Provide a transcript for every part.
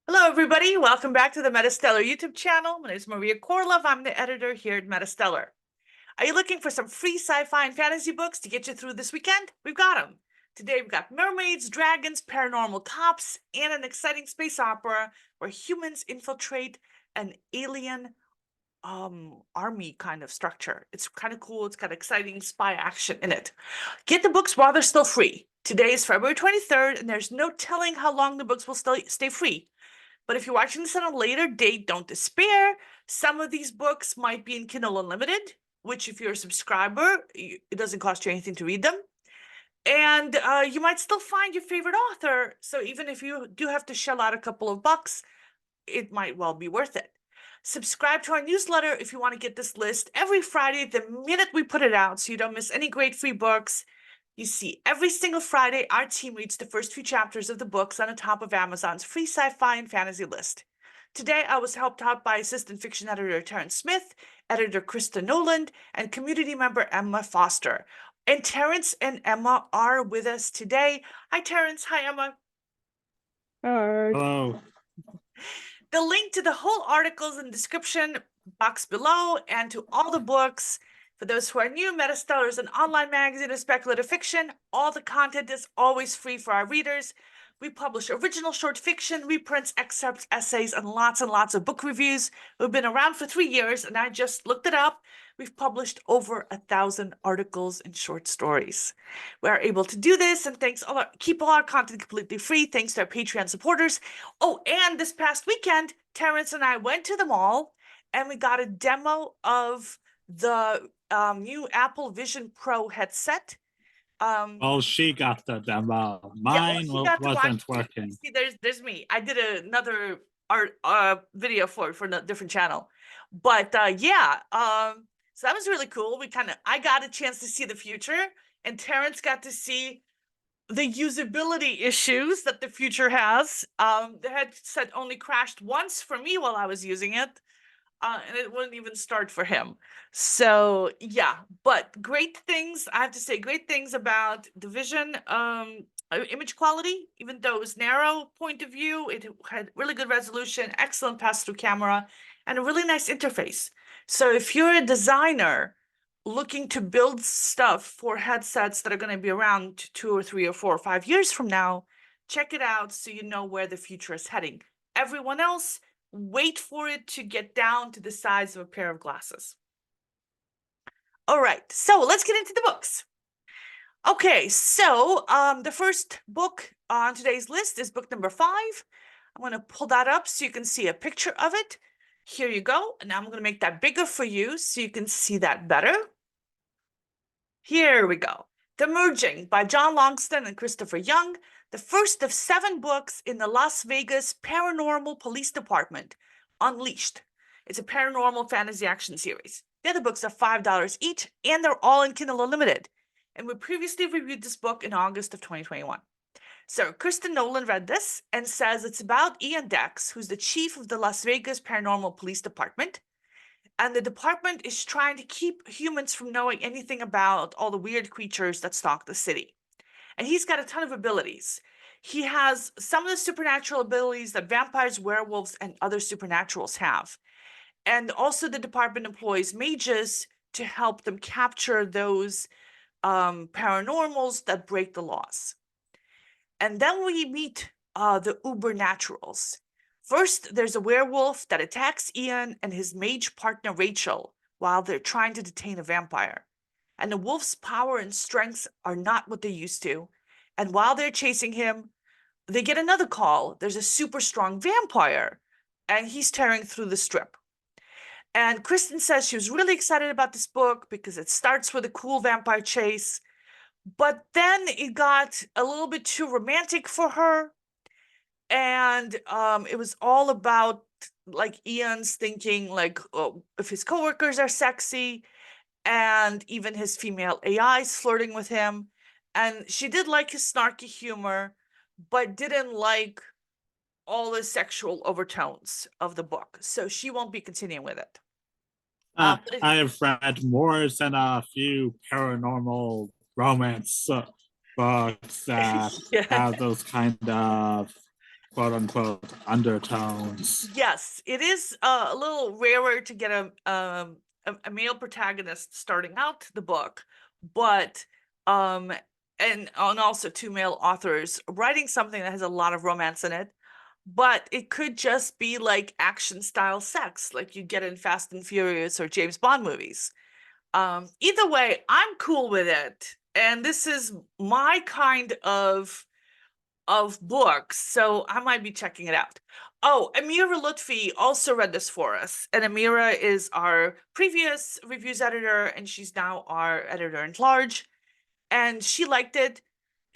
Hello, everybody. Welcome back to the MetaStellar YouTube channel. My name is Maria KOROLOV. I'm the editor here at MetaStellar. Are you looking for some free sci-fi and fantasy books to get you through this weekend? We've got them. Today, we've got mermaids, dragons, paranormal cops, and an exciting space opera where humans infiltrate an alien army kind of structure. It's kind of cool. It's got exciting spy action in it. Get the books while they're still free. Today is February 23rd, and there's no telling how long the books will still stay free. But if you're watching this on a later date, don't despair. Some of these books might be in Kindle Unlimited, which if you're a subscriber, it doesn't cost you anything to read them. And you might still find your favorite author. So even if you do have to shell out a couple of bucks, it might well be worth it. Subscribe to our newsletter if you want to get this list every Friday, the minute we put it out, so you don't miss any great free books. You see, every single Friday, our team reads the first few chapters of the books on the top of Amazon's free sci-fi and fantasy list. Today, I was helped out by assistant fiction editor Terrence Smith, editor Krista Noland, and community member Emma Foster. And Terrence and Emma are with us today. Hi, Terrence. Hi, Emma. Hi. Hello. The link to the whole article is in the description box below, and to all the books. For those who are new, MetaStellar is an online magazine of speculative fiction. All the content is always free for our readers. We publish original short fiction, reprints, excerpts, essays, and lots of book reviews. We've been around for 3 years, and I just looked it up. We've published over 1,000 articles and short stories. We are able to do this, and keep all our content completely free, thanks to our Patreon supporters. Oh, and this past weekend, Terrence and I went to the mall, and we got a demo of the new Apple Vision Pro headset. Oh, she got the demo. Mine wasn't working. See, there's me. I did another art video for a different channel, but so that was really cool. I got a chance to see the future, and Terrence got to see the usability issues that the future has. The headset only crashed once for me while I was using it. And it wouldn't even start for him. So yeah, but great things, I have to say, great things about the Vision image quality. Even though it was narrow point of view, it had really good resolution, excellent pass-through camera, and a really nice interface. So if you're a designer looking to build stuff for headsets that are going to be around 2 or 3 or 4 or 5 years from now, check it out so you know where the future is heading. Everyone else, wait for it to get down to the size of a pair of glasses. All right, so let's get into the books. Okay, so the first book on today's list is book number 5. I'm going to pull that up so you can see a picture of it. Here you go. And now I'm going to make that bigger for you so you can see that better. Here we go. The Merging by John Logsdon and Christopher Young, the first of 7 books in the Las Vegas Paranormal Police Department, Unleashed. It's a paranormal fantasy action series. The other books are $5 each, and they're all in Kindle Unlimited. And we previously reviewed this book in August of 2021. So Krista Noland read this and says it's about Ian Dex, who's the chief of the Las Vegas Paranormal Police Department. And the department is trying to keep humans from knowing anything about all the weird creatures that stalk the city. And he's got a ton of abilities. He has some of the supernatural abilities that vampires, werewolves, and other supernaturals have. And also the department employs mages to help them capture those paranormals that break the laws. And then we meet the ubernaturals. First, there's a werewolf that attacks Ian and his mage partner Rachel while they're trying to detain a vampire. And the wolf's power and strengths are not what they used to. And while they're chasing him, they get another call. There's a super strong vampire, and he's tearing through the strip. And Kristen says she was really excited about this book because it starts with a cool vampire chase, but then it got a little bit too romantic for her. And it was all about like Ian's thinking like, oh, if his coworkers are sexy, and even his female AIs flirting with him. And she did like his snarky humor, but didn't like all the sexual overtones of the book. So she won't be continuing with it. I have read more than a few paranormal romance books that have those kind of quote unquote undertones. Yes, it is a little rarer to get a male protagonist starting out the book, but and also two male authors writing something that has a lot of romance in it. But it could just be like action style sex, like you get in Fast and Furious or James Bond movies. Either way, I'm cool with it, and this is my kind of books, so I might be checking it out. Oh, Amira Lutfi also read this for us, and Amira is our previous reviews editor, and she's now our editor-at-large, and she liked it.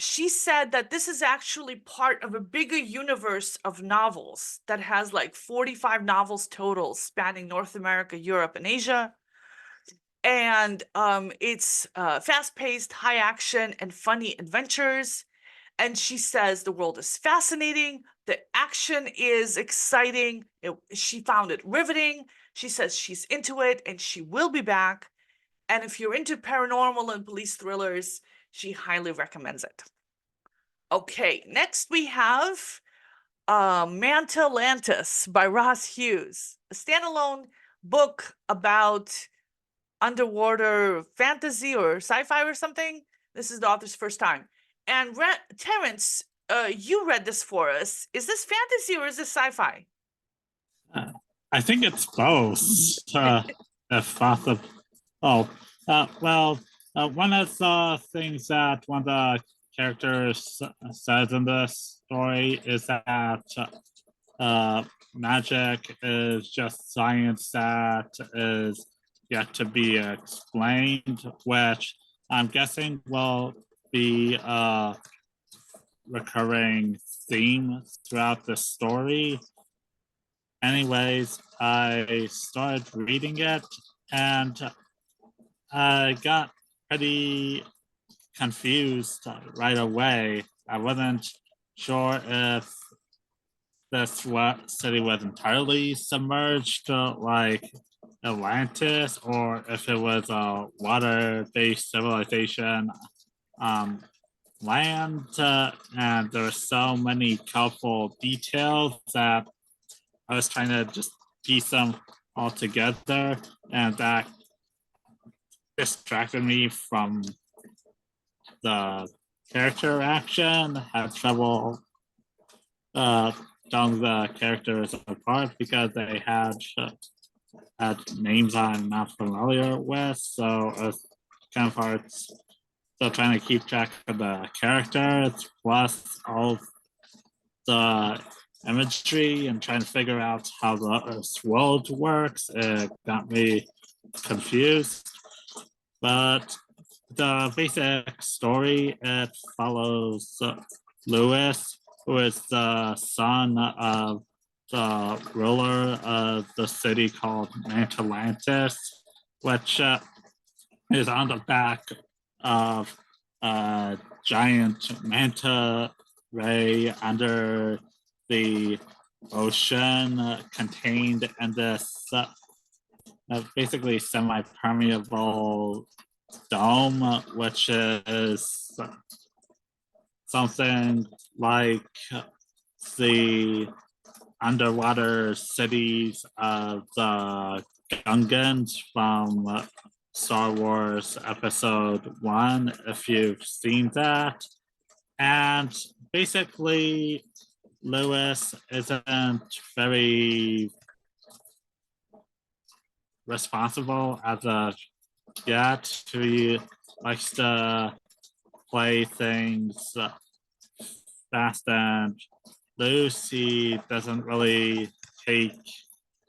She said that this is actually part of a bigger universe of novels that has like 45 novels total spanning North America, Europe, and Asia. And it's fast-paced, high action, and funny adventures. And she says the world is fascinating, the action is exciting, she found it riveting. She says she's into it and she will be back. And if you're into paranormal and police thrillers, she highly recommends it. Okay, next we have Mantalantis by Ross Hughes, a standalone book about underwater fantasy or sci-fi or something. This is the author's first time. And Terrence, you read this for us. Is this fantasy or is this sci-fi? I think it's both. If possible. Oh, well, one of the things that one of the characters says in this story is that magic is just science that is yet to be explained, which I'm guessing will be a recurring theme throughout the story. Anyways, I started reading it and I got pretty confused right away. I wasn't sure if this city was entirely submerged like Atlantis, or if it was a water-based civilization land, and there were so many colorful details that I was trying to just piece them all together, and that distracted me from the character action. Had trouble telling the characters apart because they had names I'm not familiar with, so it's kind of hard still trying to keep track of the characters plus all the imagery and trying to figure out how this world works. It got me confused, but the basic story, it follows Lewis, who is the son of the ruler of the city called Mantalantis, which is on the back of a giant manta ray under the ocean, contained in this basically semi-permeable dome, which is something like the underwater cities of the Gungans from Star Wars Episode 1, if you've seen that. And basically, Lewis isn't very responsible as a yet. He likes to play things fast and loose. He doesn't really take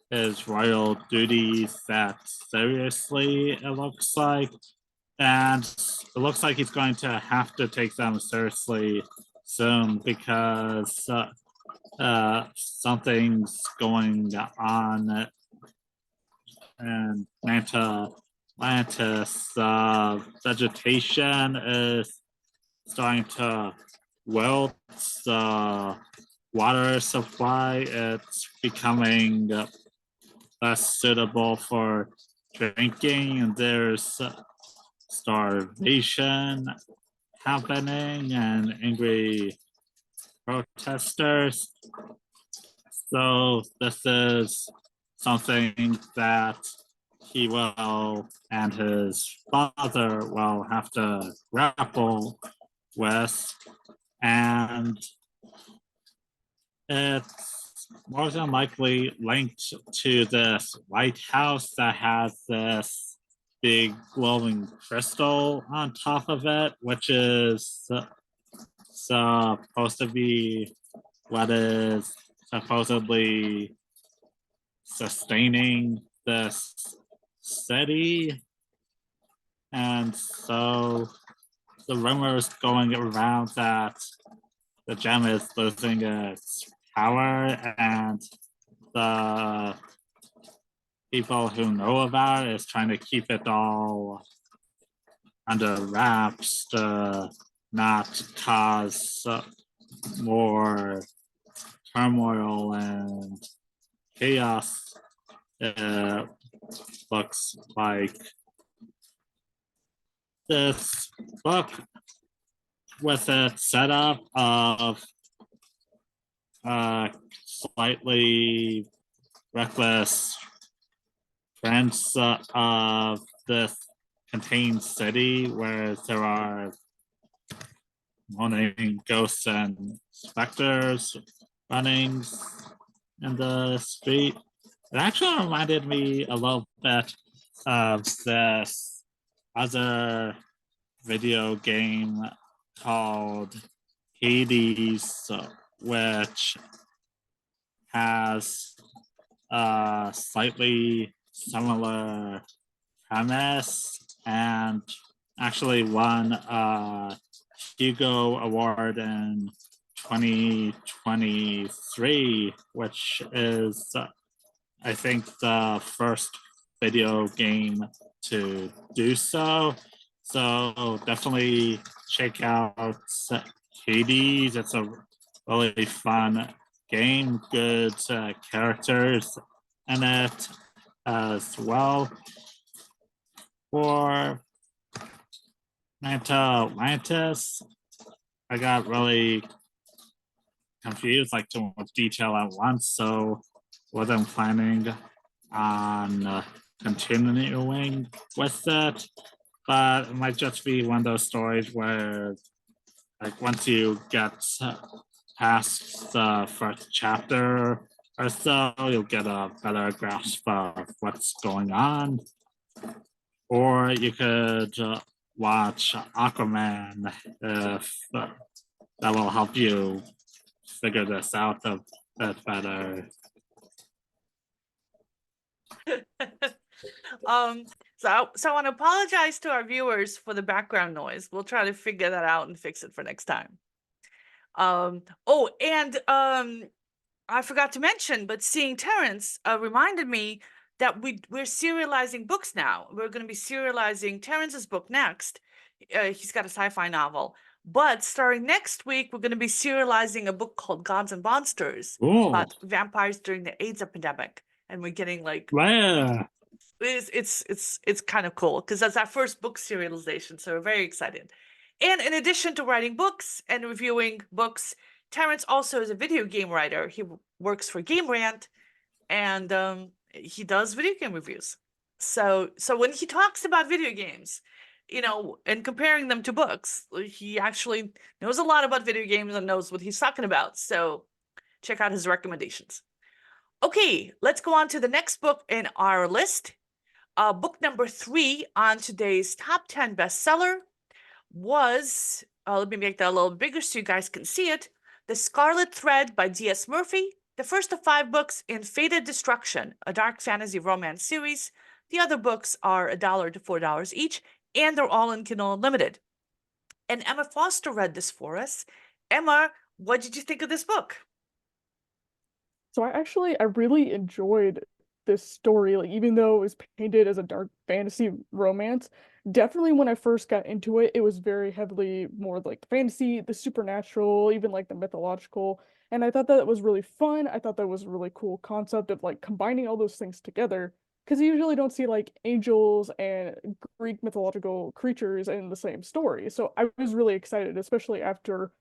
his royal duties that seriously, it looks like. And it looks like he's going to have to take them seriously soon because something's going on in Atlantis. Vegetation is starting to wilt. The water supply, it's becoming less suitable for drinking, and there's starvation happening, and angry protesters. So this is something that he will and his father will have to grapple with, and it's more than likely linked to this lighthouse that has this big glowing crystal on top of it, which is supposed to be what is supposedly sustaining this city. And so the rumors going around that the gem is losing its power, and the people who know about it is trying to keep it all under wraps to not cause more turmoil and chaos. It looks like this book, with its setup of slightly reckless prince of this contained city where there are morning ghosts and specters running in the street. It actually reminded me a little bit of this other video game called Hades, which has a slightly similar premise and actually won a Hugo Award in 2023, which is, I think, the first video game to do so. So definitely check out Hades. It's a really fun game, good characters in it as well. For Mantalantis, I got really confused, like too much detail at once, so wasn't planning on continuing with it. But it might just be one of those stories where, like, once you get past the first chapter or so, you'll get a better grasp of what's going on. Or you could watch Aquaman if that will help you figure this out a bit better. So I want to apologize to our viewers for the background noise. We'll try to figure that out and fix it for next time. I forgot to mention, but seeing Terrence reminded me that we're serializing books now. We're going to be serializing Terrence's book next. He's got a sci-fi novel. But starting next week, we're going to be serializing a book called Gods and Monsters about vampires during the AIDS epidemic. And we're getting like... Yeah. It's kind of cool because that's our first book serialization, so we're very excited. And in addition to writing books and reviewing books, Terrence also is a video game writer. He works for Game Rant, and he does video game reviews. So when he talks about video games, you know, and comparing them to books, he actually knows a lot about video games and knows what he's talking about. So check out his recommendations. Okay, let's go on to the next book in our list. Book number 3 on today's top 10 bestseller was, let me make that a little bigger so you guys can see it, The Scarlet Thread by D.S. Murphy, the first of 5 books in Fated Destruction, a dark fantasy romance series. The other books are $1 to $4 each, and they're all in Kindle Unlimited. And Emma Foster read this for us. Emma, what did you think of this book? So I really enjoyed this story, like even though it was painted as a dark fantasy romance, definitely when I first got into it, it was very heavily more like the fantasy, the supernatural, even like the mythological. And I thought that was really fun. I thought that was a really cool concept of like combining all those things together. Because you usually don't see like angels and Greek mythological creatures in the same story. So I was really excited, especially after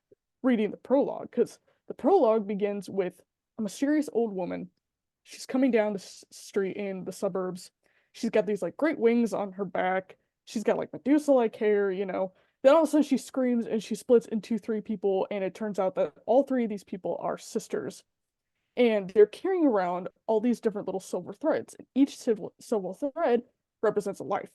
reading the prologue, because The prologue begins with a mysterious old woman. She's coming down the street in the suburbs. She's got these like great wings on her back. She's got like Medusa-like hair, you know. Then all of a sudden she screams and she splits into three people, and it turns out that all three of these people are sisters. And they're carrying around all these different little silver threads. And each silver thread represents a life.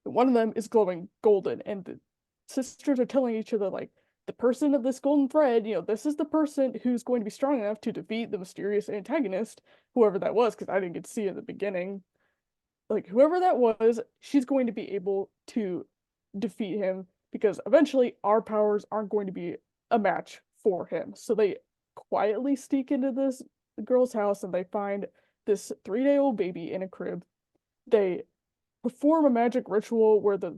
And one of them is glowing golden, and the sisters are telling each other, like, the person of this golden thread, you know, this is the person who's going to be strong enough to defeat the mysterious antagonist, whoever that was, because I didn't get to see in the beginning. Like, whoever that was, she's going to be able to defeat him, because eventually our powers aren't going to be a match for him. So they quietly sneak into this girl's house and they find this 3-day-old baby in a crib. They perform a magic ritual where the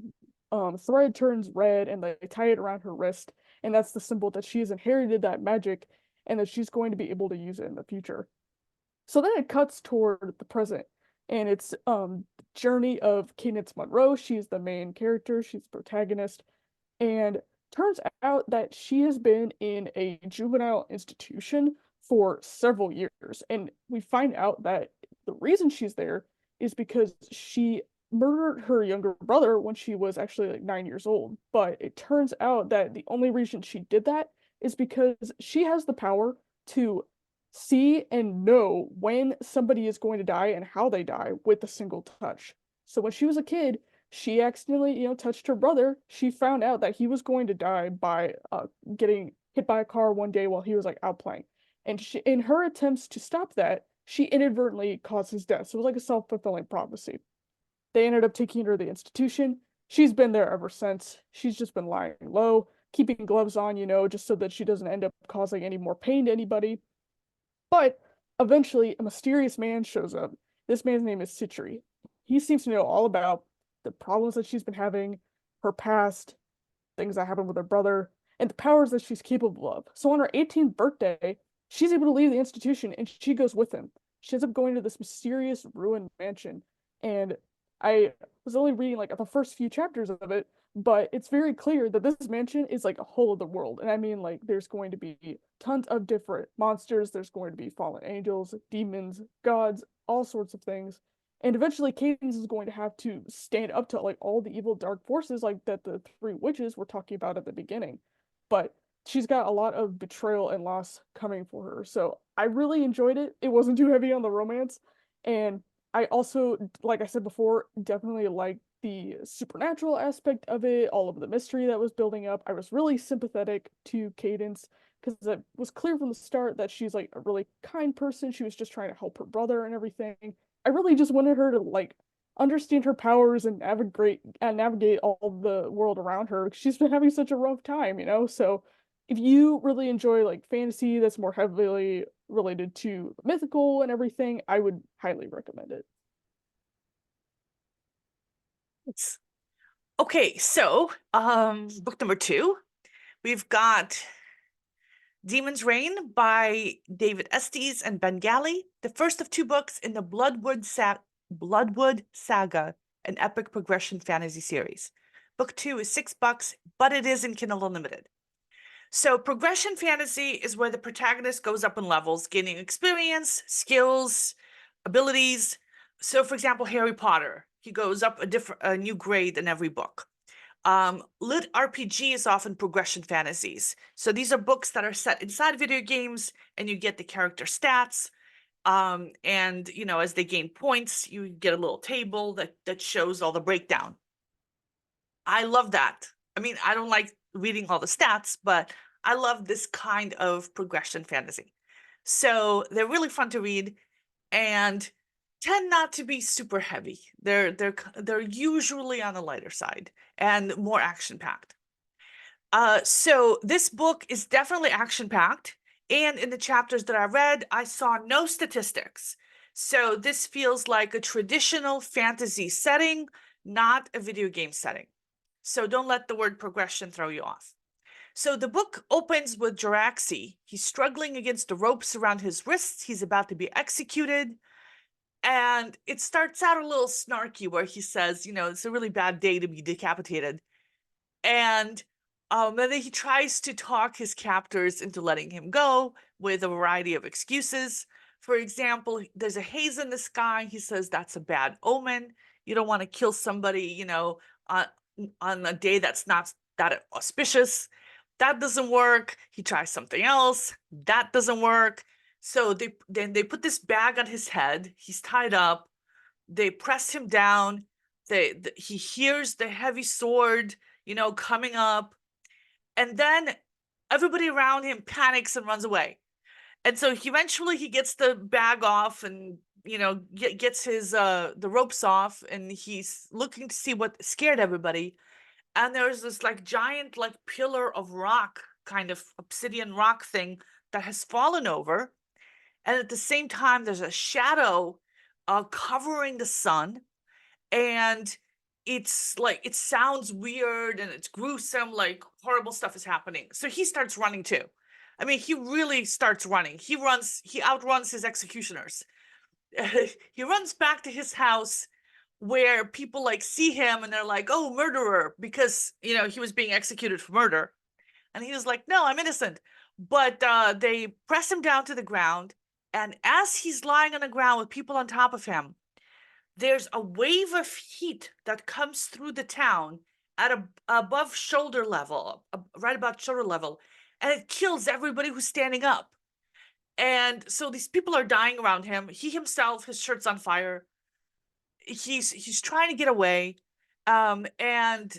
thread turns red and they tie it around her wrist, and that's the symbol that she has inherited that magic and that she's going to be able to use it in the future. So then it cuts toward the present, and it's journey of Cadence Monroe. She's the main character, she's the protagonist, and turns out that she has been in a juvenile institution for several years. And we find out that the reason she's there is because she murdered her younger brother when she was actually like 9 years old. But it turns out that the only reason she did that is because she has the power to see and know when somebody is going to die and how they die with a single touch. So when she was a kid, she accidentally, you know, touched her brother. She found out that he was going to die by getting hit by a car one day while he was like out playing. And she, in her attempts to stop that, she inadvertently caused his death. So it was like a self-fulfilling prophecy. They ended up taking her to the institution. She's been there ever since. She's just been lying low, keeping gloves on, you know, just so that she doesn't end up causing any more pain to anybody. But eventually, a mysterious man shows up. This man's name is Citri. He seems to know all about the problems that she's been having, her past, things that happened with her brother, and the powers that she's capable of. So on her 18th birthday, she's able to leave the institution and she goes with him. She ends up going to this mysterious ruined mansion. And I was only reading like the first few chapters of it, but it's very clear that this mansion is like a whole other world. And I mean, like, there's going to be tons of different monsters, there's going to be fallen angels, demons, gods, all sorts of things. And eventually Cadence is going to have to stand up to like all the evil dark forces like that the three witches were talking about at the beginning. But she's got a lot of betrayal and loss coming for her. So I really enjoyed it. It wasn't too heavy on the romance. And I also, like I said before, definitely liked the supernatural aspect of it, all of the mystery that was building up. I was really sympathetic to Cadence because it was clear from the start that she's like a really kind person. She was just trying to help her brother and everything. I really just wanted her to like understand her powers and navigate all the world around her. She's been having such a rough time, you know? So if you really enjoy like fantasy that's more heavily related to mythical and everything, I would highly recommend it. Okay, so book number 2, we've got Demon's Reign by David Estes and Ben Galley, the first of 2 books in the Bloodwood Saga, an epic progression fantasy series. Book 2 is $6, but it is in Kindle Unlimited. So progression fantasy is where the protagonist goes up in levels, gaining experience, skills, abilities. So for example, Harry Potter, he goes up a new grade in every book. Lit RPG is often progression fantasies. So these are books that are set inside video games and you get the character stats. And you know, as they gain points, you get a little table that shows all the breakdown. I love that. I mean, I don't like reading all the stats, but I love this kind of progression fantasy. So they're really fun to read and tend not to be super heavy. They're usually on the lighter side and more action-packed. So this book is definitely action-packed, and in the chapters that I read, I saw no statistics. So this feels like a traditional fantasy setting, not a video game setting. So don't let the word progression throw you off. So the book opens with Jiraxi. He's struggling against the ropes around his wrists. He's about to be executed. And it starts out a little snarky where he says, you know, it's a really bad day to be decapitated. And And then he tries to talk his captors into letting him go with a variety of excuses. For example, there's a haze in the sky. He says that's a bad omen. You don't want to kill somebody, you know, on a day that's not that auspicious. That doesn't work. He tries something else. That doesn't work. So they put this bag on his head. He's tied up. They press him down. He hears the heavy sword, you know, coming up. And then everybody around him panics and runs away. And so eventually he gets the bag off and, you know, gets his the ropes off, and he's looking to see what scared everybody. And there's this like giant like pillar of rock, kind of obsidian rock thing that has fallen over. And at the same time, there's a shadow covering the sun. And it's like, it sounds weird and it's gruesome, like horrible stuff is happening. So he starts running too. I mean, he really starts running. He outruns his executioners. He runs back to his house where people like see him and they're like, oh, murderer, because, you know, he was being executed for murder. And he was like, no, I'm innocent. But they press him down to the ground. And as he's lying on the ground with people on top of him, there's a wave of heat that comes through the town at above shoulder level, right about shoulder level, and it kills everybody who's standing up. And so these people are dying around him. He himself, his shirt's on fire. He's trying to get away, and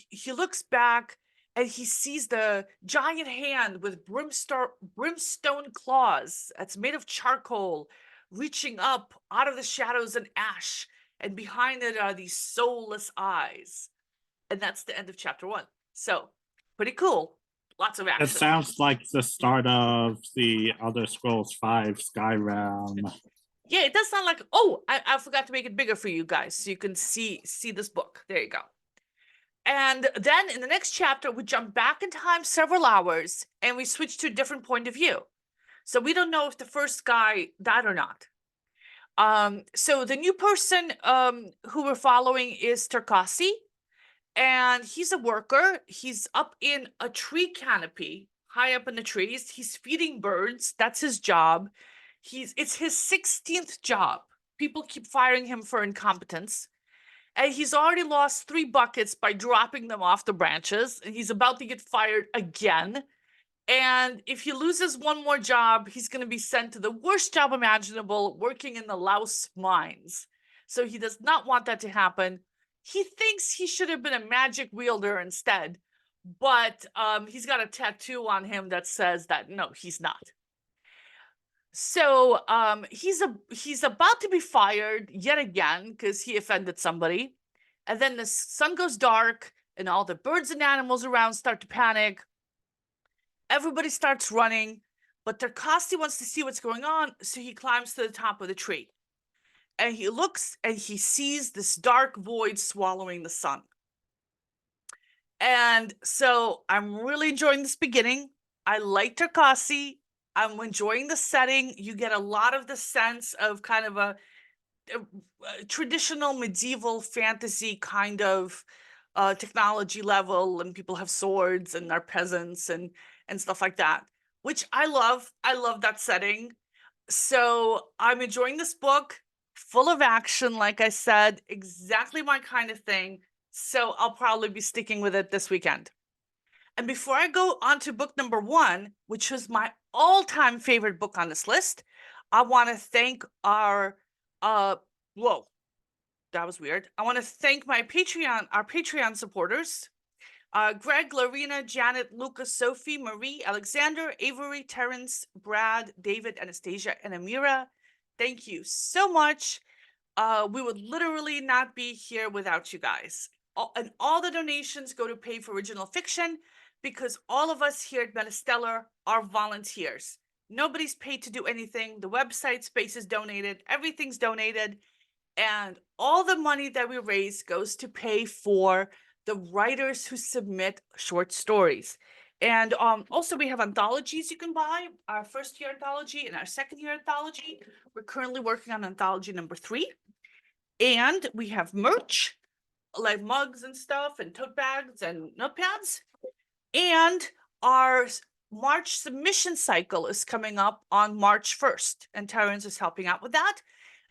he looks back and he sees the giant hand with brimstone claws that's made of charcoal reaching up out of the shadows and ash, and behind it are these soulless eyes. And that's the end of chapter 1. So pretty cool. Lots of action. It sounds like the start of the Elder Scrolls 5 Skyrim. Yeah, it does sound like, oh, I forgot to make it bigger for you guys so you can see this book. There you go. And then in the next chapter, we jump back in time several hours and we switch to a different point of view. So we don't know if the first guy died or not. So the new person who we're following is Terkasi, and he's a worker. He's up in a tree canopy, high up in the trees. He's feeding birds. That's his job. It's his 16th job. People keep firing him for incompetence. And he's already lost 3 buckets by dropping them off the branches. And he's about to get fired again. And if he loses one more job, he's going to be sent to the worst job imaginable, working in the Laos mines. So he does not want that to happen. He thinks he should have been a magic wielder instead. But he's got a tattoo on him that says that, no, he's not. So he's about to be fired yet again because he offended somebody. And then the sun goes dark and all the birds and animals around start to panic. Everybody starts running, but Terkasi wants to see what's going on, so he climbs to the top of the tree. And he looks and he sees this dark void swallowing the sun. And so I'm really enjoying this beginning. I like Terkasi. I'm enjoying the setting. You get a lot of the sense of kind of a traditional medieval fantasy kind of technology level, and people have swords and are peasants and stuff like that, which I love. I love that setting. So I'm enjoying this book, full of action, like I said, exactly my kind of thing. So I'll probably be sticking with it this weekend. And before I go on to book number 1, which was my all-time favorite book on this list, I want to thank our whoa, that was weird. I want to thank our Patreon supporters. Greg, Lorena, Janet, Lucas, Sophie, Marie, Alexander, Avery, Terrence, Brad, David, Anastasia, and Amira. Thank you so much. We would literally not be here without you guys. And all the donations go to pay for original fiction, because all of us here at MetaStellar are volunteers. Nobody's paid to do anything. The website space is donated. Everything's donated. And all the money that we raise goes to pay for the writers who submit short stories. And also we have anthologies you can buy, our first year anthology and our second year anthology. We're currently working on anthology number 3. And we have merch, like mugs and stuff and tote bags and notepads. And our March submission cycle is coming up on March 1st, and Terrence is helping out with that.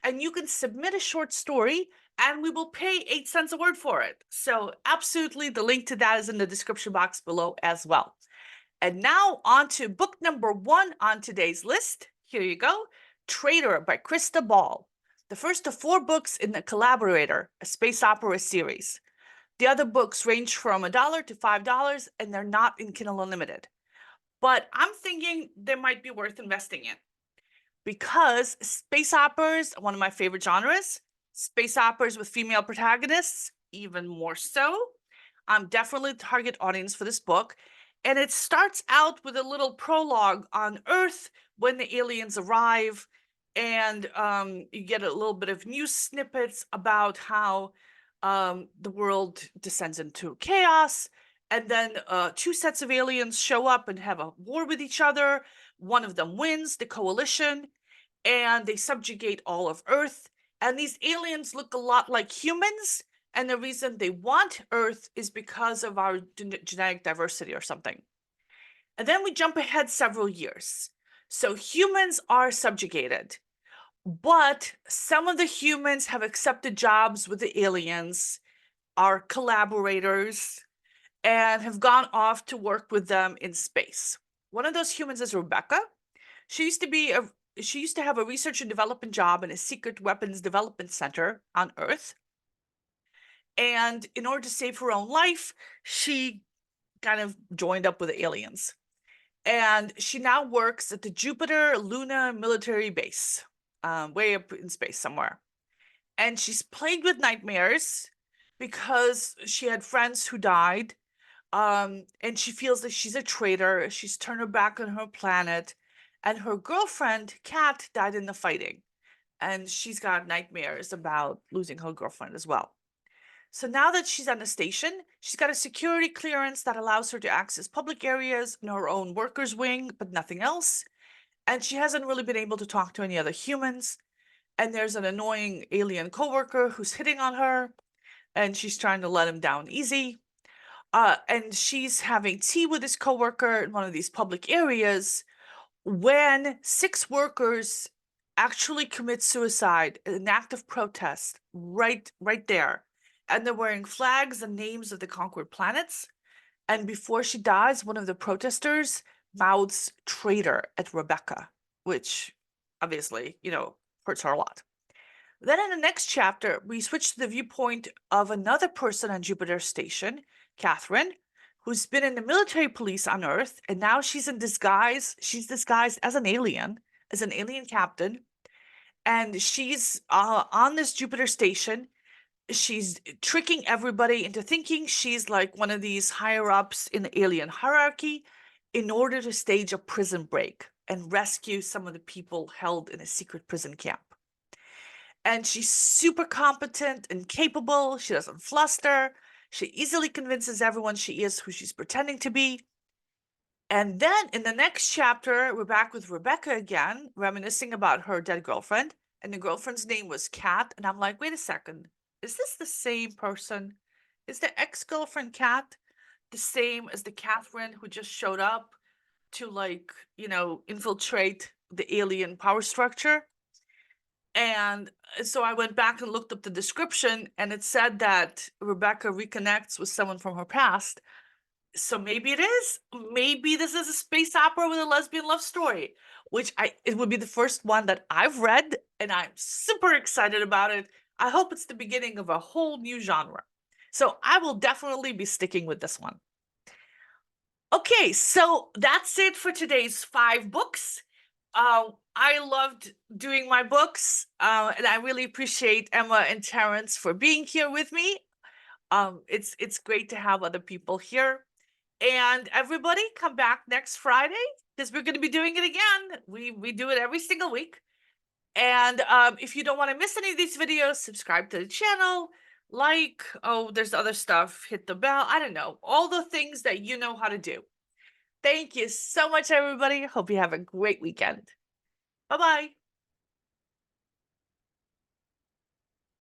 And you can submit a short story and we will pay 8 cents a word for it. So absolutely, the link to that is in the description box below as well. And now on to book number 1 on today's list. Here you go, Traitor by Krista Ball. The first of 4 books in the Collaborator, a space opera series. The other books range from $1 to $5, and they're not in Kindle Unlimited. But I'm thinking they might be worth investing in, because space operas are one of my favorite genres. Space operas with female protagonists, even more so. I'm definitely the target audience for this book. And it starts out with a little prologue on Earth when the aliens arrive. And you get a little bit of news snippets about how the world descends into chaos. And then 2 sets of aliens show up and have a war with each other. One of them wins, the coalition, and they subjugate all of Earth. And these aliens look a lot like humans. And the reason they want Earth is because of our genetic diversity or something. And then we jump ahead several years. So humans are subjugated, but some of the humans have accepted jobs with the aliens, are collaborators, and have gone off to work with them in space. One of those humans is Rebecca. She used to have a research and development job in a secret weapons development center on Earth. And in order to save her own life, she kind of joined up with the aliens. And she now works at the Jupiter Luna military base, way up in space somewhere. And she's plagued with nightmares because she had friends who died. And she feels that she's a traitor. She's turned her back on her planet. And her girlfriend, Kat, died in the fighting. And she's got nightmares about losing her girlfriend as well. So now that she's on the station, she's got a security clearance that allows her to access public areas in her own workers' wing, but nothing else. And she hasn't really been able to talk to any other humans. And there's an annoying alien coworker who's hitting on her, and she's trying to let him down easy. And she's having tea with this coworker in one of these public areas when 6 workers actually commit suicide in an act of protest right there. And they're wearing flags and names of the conquered planets. And before she dies, one of the protesters mouths traitor at Rebecca, which obviously, hurts her a lot. Then in the next chapter, we switch to the viewpoint of another person on Jupiter station, Catherine, who's been in the military police on Earth, and now she's in disguise. She's disguised as an alien captain, and she's on this Jupiter station. She's tricking everybody into thinking she's like one of these higher ups in the alien hierarchy in order to stage a prison break and rescue some of the people held in a secret prison camp. And she's super competent and capable. She doesn't fluster. She easily convinces everyone she is who she's pretending to be. And then in the next chapter, we're back with Rebecca again, reminiscing about her dead girlfriend. And the girlfriend's name was Kat. And I'm like, wait a second. Is this the same person? Is the ex-girlfriend Kat the same as the Catherine who just showed up to infiltrate the alien power structure? And so I went back and looked up the description, and it said that Rebecca reconnects with someone from her past. So maybe it is. Maybe this is a space opera with a lesbian love story, which it would be the first one that I've read, and I'm super excited about it. I hope it's the beginning of a whole new genre. So I will definitely be sticking with this one. Okay, so that's it for today's 5 books. I loved doing my books, and I really appreciate Emma and Terrence for being here with me. It's great to have other people here. And everybody come back next Friday, because we're going to be doing it again. We do it every single week. And if you don't want to miss any of these videos, subscribe to the channel, there's other stuff, hit the bell, I don't know, all the things that you know how to do. Thank you so much, everybody. Hope you have a great weekend. Bye-bye.